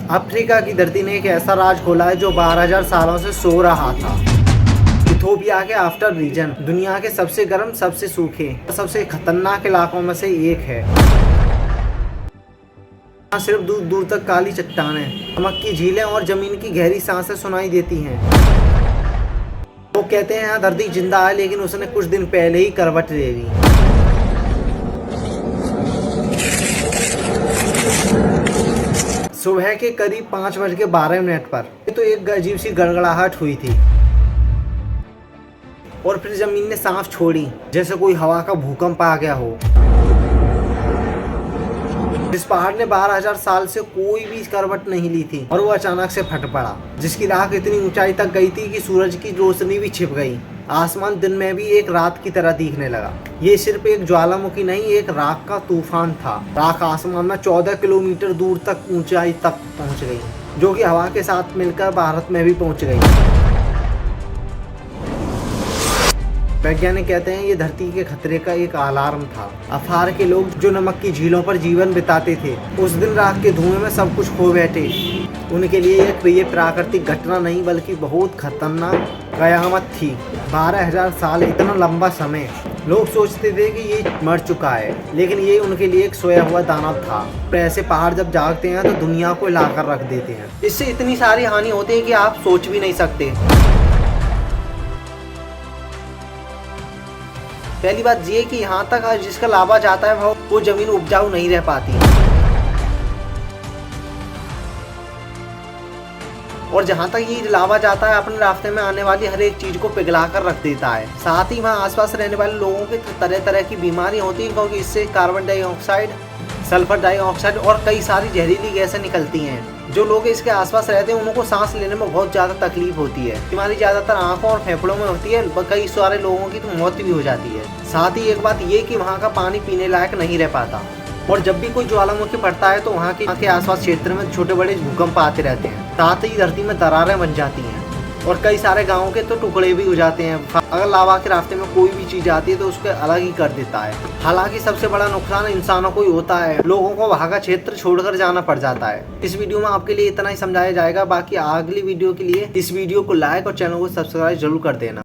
Africa की धरती ने एक ऐसा राज खोला है जो 12,000 सालों से सो रहा था। इथोपिया के आफ्टर रीजन दुनिया के सबसे गर्म, सबसे सूखे, सबसे खतरनाक इलाकों में से एक है। यहाँ सिर्फ दूर दूर तक काली चट्टानें, नमक की झीलें और जमीन की गहरी सांसें सुनाई देती हैं। लोग कहते हैं यहाँ धरती जिंदा है, लेकिन उसने कुछ दिन पहले ही करवट ले ली। सुबह के करीब 5:12 पर तो एक अजीब सी गड़गड़ाहट हुई थी और फिर जमीन ने सांस छोड़ी, जैसे कोई हवा का भूकंप आ गया हो। इस पहाड़ ने 12,000 साल से कोई भी करवट नहीं ली थी और वो अचानक से फट पड़ा, जिसकी राख इतनी ऊंचाई तक गई थी कि सूरज की रोशनी भी छिप गई। आसमान दिन में भी एक रात की तरह दिखने लगा। ये सिर्फ एक ज्वालामुखी नहीं, एक राख का तूफान था। राख आसमान में 14 किलोमीटर दूर तक ऊंचाई तक पहुंच गई, जो कि हवा के साथ मिलकर भारत में भी पहुंच गई। वैज्ञानिक कहते हैं ये धरती के खतरे का एक अलार्म था। अफार के लोग जो नमक की झीलों पर जीवन बिताते थे, उस दिन राख के धुएं में सब कुछ खो बैठे। उनके लिए ये प्राकृतिक घटना नहीं बल्कि बहुत खतरनाक कयामत थी। 12,000 साल इतना लंबा समय। लोग सोचते थे कि ये मर चुका है, लेकिन ये उनके लिए एक सोया हुआ दानव था। ऐसे पहाड़ जब जागते हैं तो दुनिया को हिलाकर रख देते हैं। इससे इतनी सारी हानि होती है कि आप सोच भी नहीं सकते। पहली बात ये कि यहाँ तक जिसका लावा जाता है वो जमीन उपजाऊ नहीं रह पाती, और जहाँ तक ये लावा जाता है अपने रास्ते में आने वाली हर एक चीज को पिघला कर रख देता है। साथ ही वहाँ आसपास रहने वाले लोगों की तरह तरह की बीमारी होती है, क्योंकि इससे कार्बन डाइऑक्साइड, सल्फर डाइऑक्साइड और कई सारी जहरीली गैसें निकलती हैं। जो लोग इसके आसपास रहते हैं उनको सांस लेने में बहुत ज़्यादा तकलीफ होती है। बीमारी ज़्यादातर आंखों और फेफड़ों में होती है। कई सारे लोगों की तो मौत भी हो जाती है। साथ ही एक बात ये कि वहाँ का पानी पीने लायक नहीं रह पाता, और जब भी कोई ज्वालामुखी पड़ता है तो वहाँ के आसपास क्षेत्र में छोटे बड़े भूकंप आते रहते हैं। साथ ही धरती में दरारें बन जाती हैं और कई सारे गाँवों के तो टुकड़े भी हो जाते हैं। अगर लावा के रास्ते में कोई भी चीज आती है तो उसको अलग ही कर देता है। हालांकि सबसे बड़ा नुकसान इंसानों को ही होता है। लोगों को वहाँ का क्षेत्र छोड़कर जाना पड़ जाता है। इस वीडियो में आपके लिए इतना ही समझाया जाएगा। बाकी अगली वीडियो के लिए इस वीडियो को लाइक और चैनल को सब्सक्राइब जरूर कर देना।